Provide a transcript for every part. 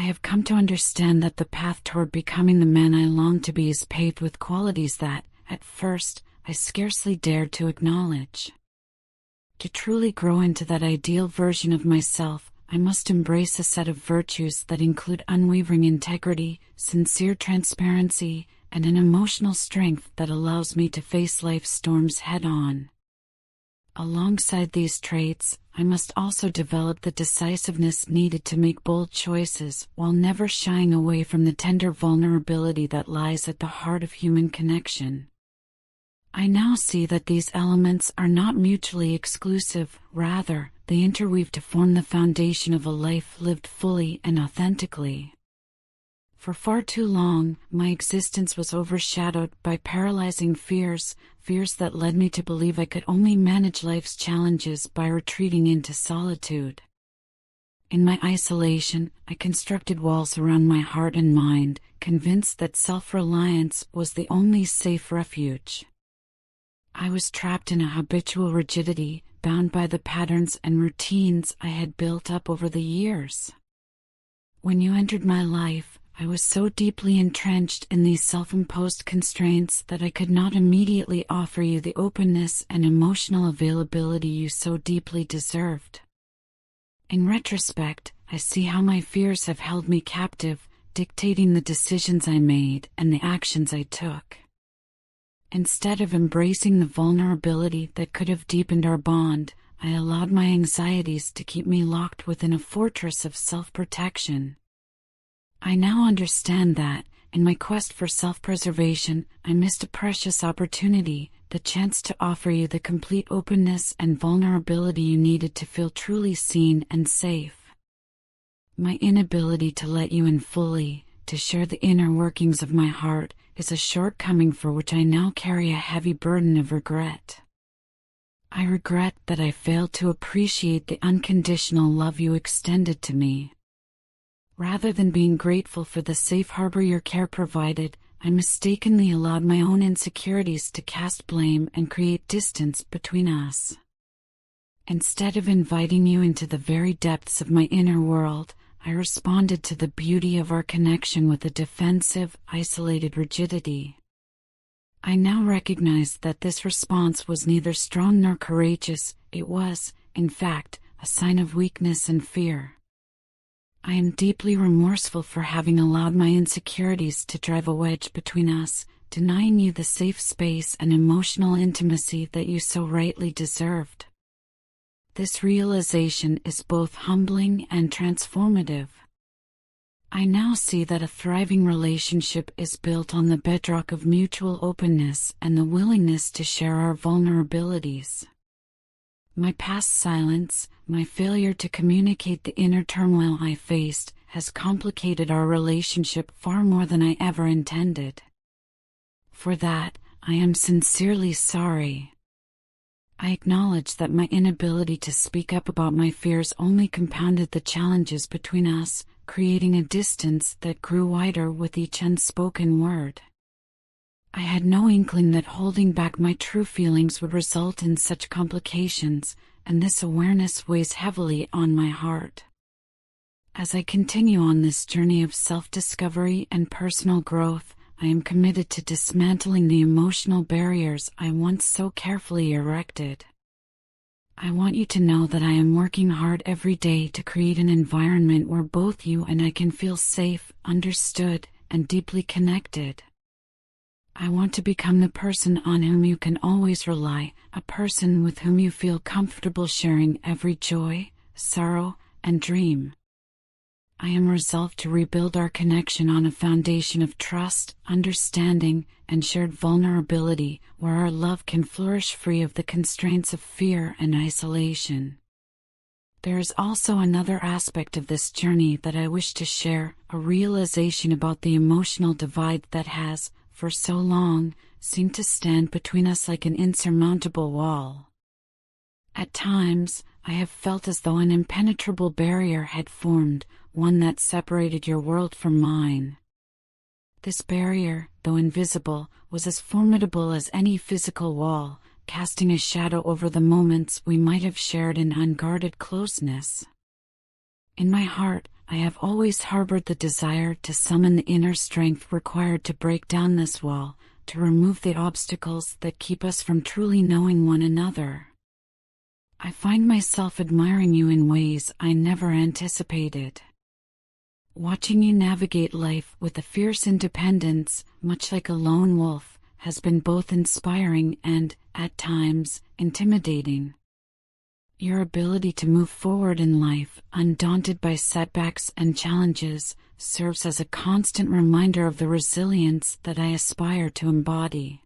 have come to understand that the path toward becoming the man I long to be is paved with qualities that, at first, I scarcely dared to acknowledge. To truly grow into that ideal version of myself, I must embrace a set of virtues that include unwavering integrity, sincere transparency, and an emotional strength that allows me to face life's storms head-on. Alongside these traits, I must also develop the decisiveness needed to make bold choices while never shying away from the tender vulnerability that lies at the heart of human connection. I now see that these elements are not mutually exclusive, rather, they interweave to form the foundation of a life lived fully and authentically. For far too long, my existence was overshadowed by paralyzing fears that led me to believe I could only manage life's challenges by retreating into solitude. In my isolation, I constructed walls around my heart and mind, convinced that self-reliance was the only safe refuge. I was trapped in a habitual rigidity, bound by the patterns and routines I had built up over the years. When you entered my life, I was so deeply entrenched in these self-imposed constraints that I could not immediately offer you the openness and emotional availability you so deeply deserved. In retrospect, I see how my fears have held me captive, dictating the decisions I made and the actions I took. Instead of embracing the vulnerability that could have deepened our bond, I allowed my anxieties to keep me locked within a fortress of self-protection. I now understand that, in my quest for self-preservation, I missed a precious opportunity, the chance to offer you the complete openness and vulnerability you needed to feel truly seen and safe. My inability to let you in fully, to share the inner workings of my heart, is a shortcoming for which I now carry a heavy burden of regret. I regret that I failed to appreciate the unconditional love you extended to me. Rather than being grateful for the safe harbor your care provided, I mistakenly allowed my own insecurities to cast blame and create distance between us. Instead of inviting you into the very depths of my inner world, I responded to the beauty of our connection with a defensive, isolated rigidity. I now recognize that this response was neither strong nor courageous, it was, in fact, a sign of weakness and fear. I am deeply remorseful for having allowed my insecurities to drive a wedge between us, denying you the safe space and emotional intimacy that you so rightly deserved. This realization is both humbling and transformative. I now see that a thriving relationship is built on the bedrock of mutual openness and the willingness to share our vulnerabilities. My past silence, my failure to communicate the inner turmoil I faced, has complicated our relationship far more than I ever intended. For that, I am sincerely sorry. I acknowledge that my inability to speak up about my fears only compounded the challenges between us, creating a distance that grew wider with each unspoken word. I had no inkling that holding back my true feelings would result in such complications, and this awareness weighs heavily on my heart. As I continue on this journey of self-discovery and personal growth, I am committed to dismantling the emotional barriers I once so carefully erected. I want you to know that I am working hard every day to create an environment where both you and I can feel safe, understood, and deeply connected. I want to become the person on whom you can always rely, a person with whom you feel comfortable sharing every joy, sorrow, and dream. I am resolved to rebuild our connection on a foundation of trust, understanding, and shared vulnerability, where our love can flourish free of the constraints of fear and isolation. There is also another aspect of this journey that I wish to share, a realization about the emotional divide that has, for so long, seemed to stand between us like an insurmountable wall. At times, I have felt as though an impenetrable barrier had formed, one that separated your world from mine. This barrier, though invisible, was as formidable as any physical wall, casting a shadow over the moments we might have shared in unguarded closeness. In my heart, I have always harbored the desire to summon the inner strength required to break down this wall, to remove the obstacles that keep us from truly knowing one another. I find myself admiring you in ways I never anticipated. Watching you navigate life with a fierce independence, much like a lone wolf, has been both inspiring and, at times, intimidating. Your ability to move forward in life, undaunted by setbacks and challenges, serves as a constant reminder of the resilience that I aspire to embody.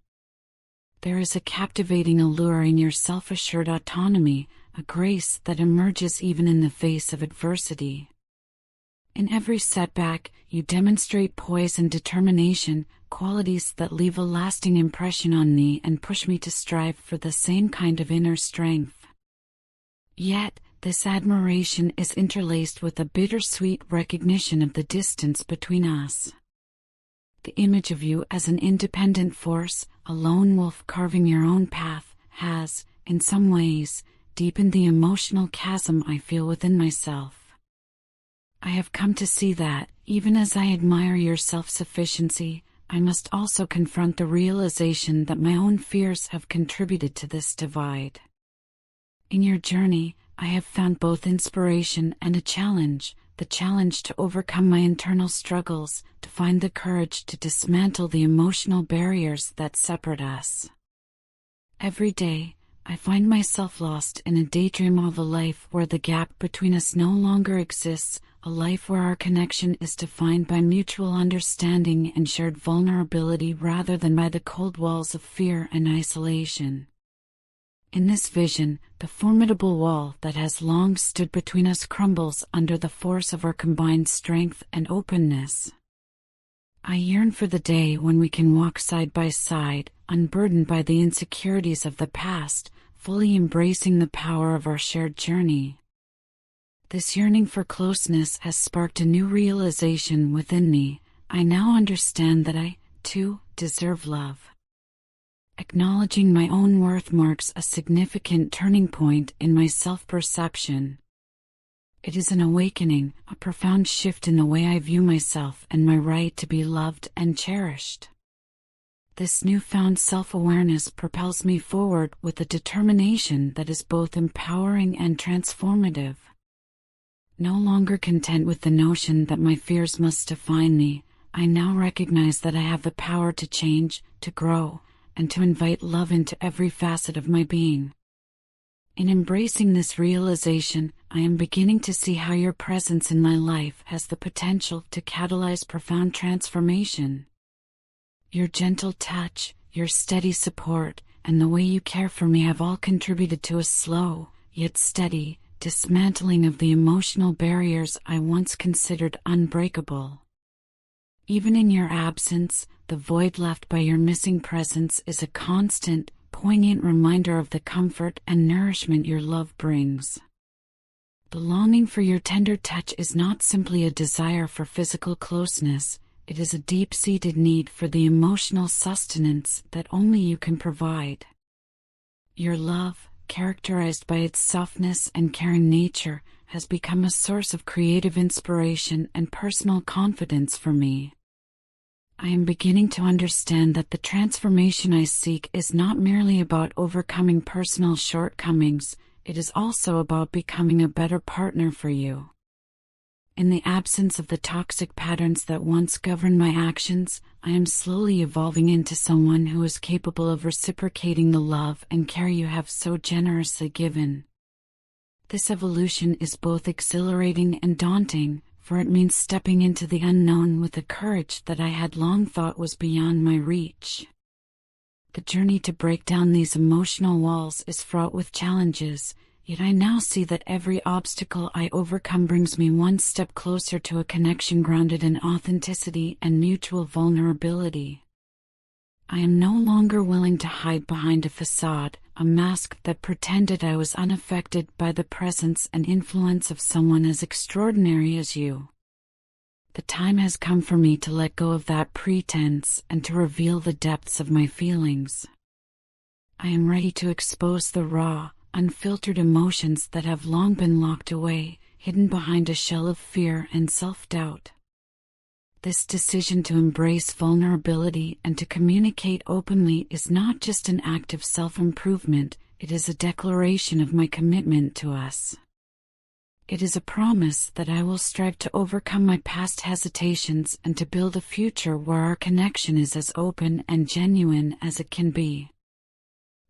There is a captivating allure in your self-assured autonomy, a grace that emerges even in the face of adversity. In every setback, you demonstrate poise and determination, qualities that leave a lasting impression on me and push me to strive for the same kind of inner strength. Yet, this admiration is interlaced with a bittersweet recognition of the distance between us. The image of you as an independent force, a lone wolf carving your own path, has, in some ways, deepened the emotional chasm I feel within myself. I have come to see that, even as I admire your self-sufficiency, I must also confront the realization that my own fears have contributed to this divide. In your journey, I have found both inspiration and a challenge, the challenge to overcome my internal struggles, to find the courage to dismantle the emotional barriers that separate us. Every day, I find myself lost in a daydream of a life where the gap between us no longer exists, a life where our connection is defined by mutual understanding and shared vulnerability rather than by the cold walls of fear and isolation. In this vision, the formidable wall that has long stood between us crumbles under the force of our combined strength and openness. I yearn for the day when we can walk side by side, unburdened by the insecurities of the past, fully embracing the power of our shared journey. This yearning for closeness has sparked a new realization within me. I now understand that I, too, deserve love. Acknowledging my own worth marks a significant turning point in my self-perception. It is an awakening, a profound shift in the way I view myself and my right to be loved and cherished. This newfound self-awareness propels me forward with a determination that is both empowering and transformative. No longer content with the notion that my fears must define me, I now recognize that I have the power to change, to grow, and to invite love into every facet of my being. In embracing this realization, I am beginning to see how your presence in my life has the potential to catalyze profound transformation. Your gentle touch, your steady support, and the way you care for me have all contributed to a slow, yet steady, dismantling of the emotional barriers I once considered unbreakable. Even in your absence, the void left by your missing presence is a constant, poignant reminder of the comfort and nourishment your love brings. The longing for your tender touch is not simply a desire for physical closeness, it is a deep-seated need for the emotional sustenance that only you can provide. Your love, characterized by its softness and caring nature, has become a source of creative inspiration and personal confidence for me. I am beginning to understand that the transformation I seek is not merely about overcoming personal shortcomings, it is also about becoming a better partner for you. In the absence of the toxic patterns that once governed my actions, I am slowly evolving into someone who is capable of reciprocating the love and care you have so generously given. This evolution is both exhilarating and daunting, for it means stepping into the unknown with a courage that I had long thought was beyond my reach. The journey to break down these emotional walls is fraught with challenges, yet I now see that every obstacle I overcome brings me one step closer to a connection grounded in authenticity and mutual vulnerability. I am no longer willing to hide behind a facade, a mask that pretended I was unaffected by the presence and influence of someone as extraordinary as you. The time has come for me to let go of that pretense and to reveal the depths of my feelings. I am ready to expose the raw, unfiltered emotions that have long been locked away, hidden behind a shell of fear and self-doubt. This decision to embrace vulnerability and to communicate openly is not just an act of self-improvement, it is a declaration of my commitment to us. It is a promise that I will strive to overcome my past hesitations and to build a future where our connection is as open and genuine as it can be.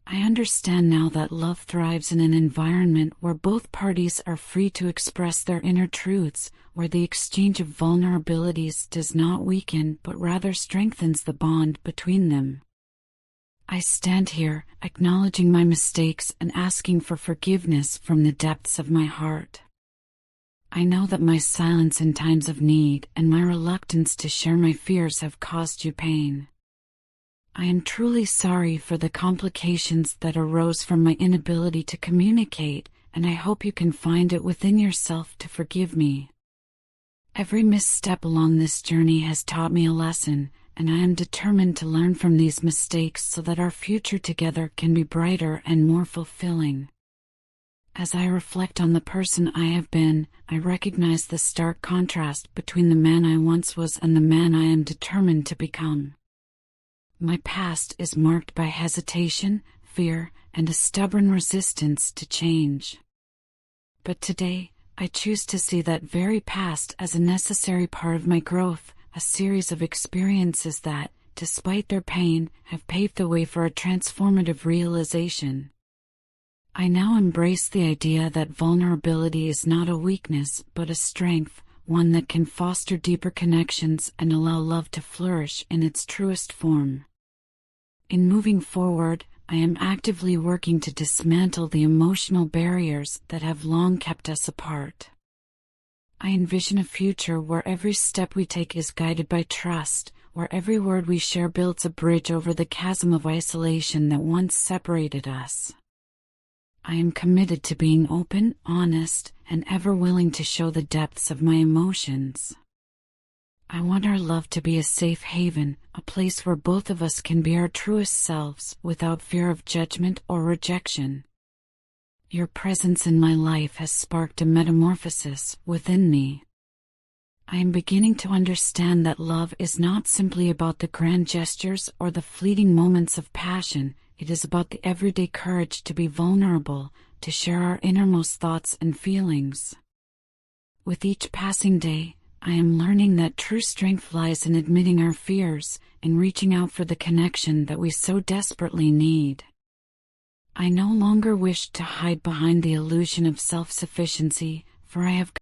I understand now that love thrives in an environment where both parties are free to express their inner truths, where the exchange of vulnerabilities does not weaken but rather strengthens the bond between them. I stand here, acknowledging my mistakes and asking for forgiveness from the depths of my heart. I know that my silence in times of need and my reluctance to share my fears have caused you pain. I am truly sorry for the complications that arose from my inability to communicate, and I hope you can find it within yourself to forgive me. Every misstep along this journey has taught me a lesson, and I am determined to learn from these mistakes so that our future together can be brighter and more fulfilling. As I reflect on the person I have been, I recognize the stark contrast between the man I once was and the man I am determined to become. My past is marked by hesitation, fear, and a stubborn resistance to change. But today, I choose to see that very past as a necessary part of my growth, a series of experiences that, despite their pain, have paved the way for a transformative realization. I now embrace the idea that vulnerability is not a weakness but a strength, one that can foster deeper connections and allow love to flourish in its truest form. In moving forward, I am actively working to dismantle the emotional barriers that have long kept us apart. I envision a future where every step we take is guided by trust, where every word we share builds a bridge over the chasm of isolation that once separated us. I am committed to being open, honest, and ever willing to show the depths of my emotions. I want our love to be a safe haven, a place where both of us can be our truest selves without fear of judgment or rejection. Your presence in my life has sparked a metamorphosis within me. I am beginning to understand that love is not simply about the grand gestures or the fleeting moments of passion. It is about the everyday courage to be vulnerable, to share our innermost thoughts and feelings. With each passing day, I am learning that true strength lies in admitting our fears, in reaching out for the connection that we so desperately need. I no longer wish to hide behind the illusion of self-sufficiency, for I have